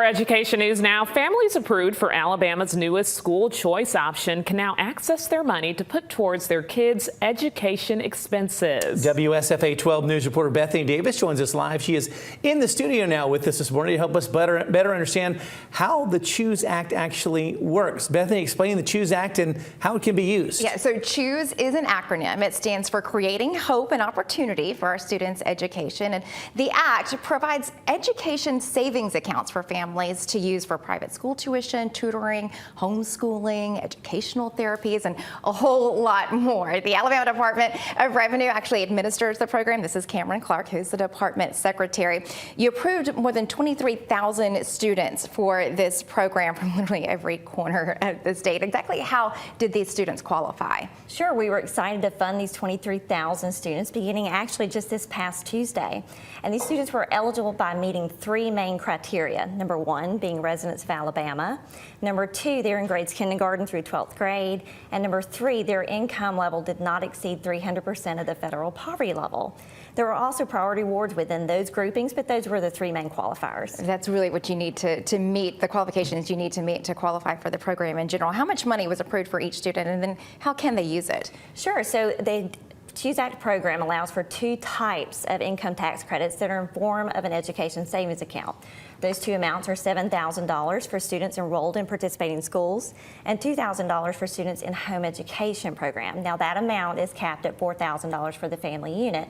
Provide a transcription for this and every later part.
education news now. Families approved for Alabama's newest school choice option can now access their money to put towards their kids' education expenses. WSFA 12 News reporter Bethany Davis joins us live. She is in the studio now with us this morning to help us better understand how the CHOOSE Act actually works. Bethany, explain the CHOOSE Act and how it can be used. Yeah, so CHOOSE is an acronym. It stands for Creating Hope and Opportunity for Our Students' Education. And the Act provides education savings accounts for families to use for private school tuition, tutoring, homeschooling, educational therapies, and a whole lot more. The Alabama Department of Revenue actually administers the program. This is Cameron Clark, who's the department secretary. You approved more than 23,000 students for this program from literally every corner of the state. Exactly how did these students qualify? Sure, we were excited to fund these 23,000 students beginning actually just this past Tuesday. And these students were eligible by meeting three main criteria. Number one, being residents of Alabama. Number two, they're in grades kindergarten through 12th grade. And number three, their income level did not exceed 300% of the federal poverty level. There were also priority awards within those groupings, but those were the three main qualifiers. That's really what you need to meet, the qualifications you need to meet to qualify for the program in general. How much money was approved for each student, and then how can they use it? Sure, so the CHOOSE Act program allows for two types of income tax credits that are in form of an education savings account. Those two amounts are $7,000 for students enrolled in participating schools and $2,000 for students in home education program. Now that amount is capped at $4,000 for the family unit.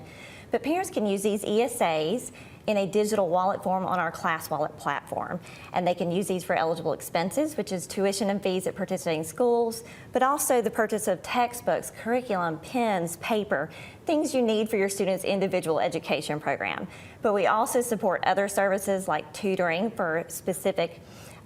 But parents can use these ESAs in a digital wallet form on our ClassWallet platform. And they can use these for eligible expenses, which is tuition and fees at participating schools, but also the purchase of textbooks, curriculum, pens, paper, things you need for your students' individual education program. But we also support other services like tutoring for specific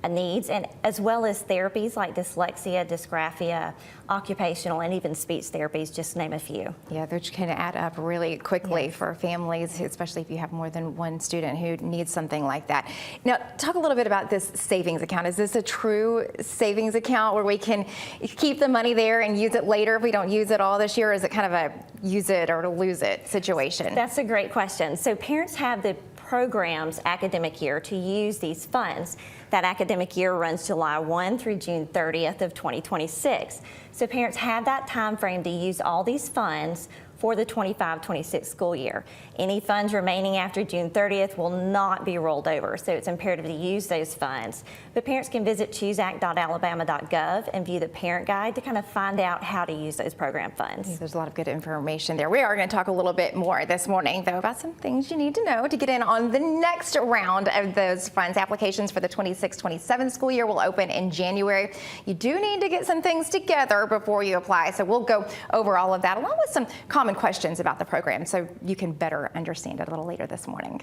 needs, and as well as therapies like dyslexia, dysgraphia, occupational, and even speech therapies, just to name a few. Yeah, which can add up really quickly Yes. for families, especially if you have more than one student who needs something like that. Now, talk a little bit about this savings account. Is this a true savings account where we can keep the money there and use it later if we don't use it all this year? Or is it kind of a use it or to lose it situation? That's a great question. So parents have the program's academic year to use these funds. That academic year runs July 1 through June 30th of 2026. So parents have that time frame to use all these funds for the 25-26 school year. Any funds remaining after June 30th will not be rolled over, so it's imperative to use those funds. But parents can visit chooseact.alabama.gov and view the parent guide to kind of find out how to use those program funds. There's a lot of good information there. We are going to talk a little bit more this morning, though, about some things you need to know to get in on the next round of those funds. Applications for the 26-27 school year will open in January. You do need to get some things together before you apply, so we'll go over all of that, along with some common questions about the program so you can better understand it a little later this morning.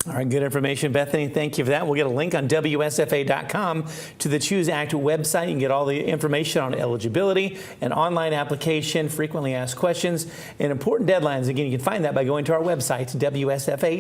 All right, good information, Bethany. Thank you for that. We'll get a link on WSFA.com to the CHOOSE Act website. You can get all the information on eligibility and online application, frequently asked questions, and important deadlines. Again, you can find that by going to our website, WSFA.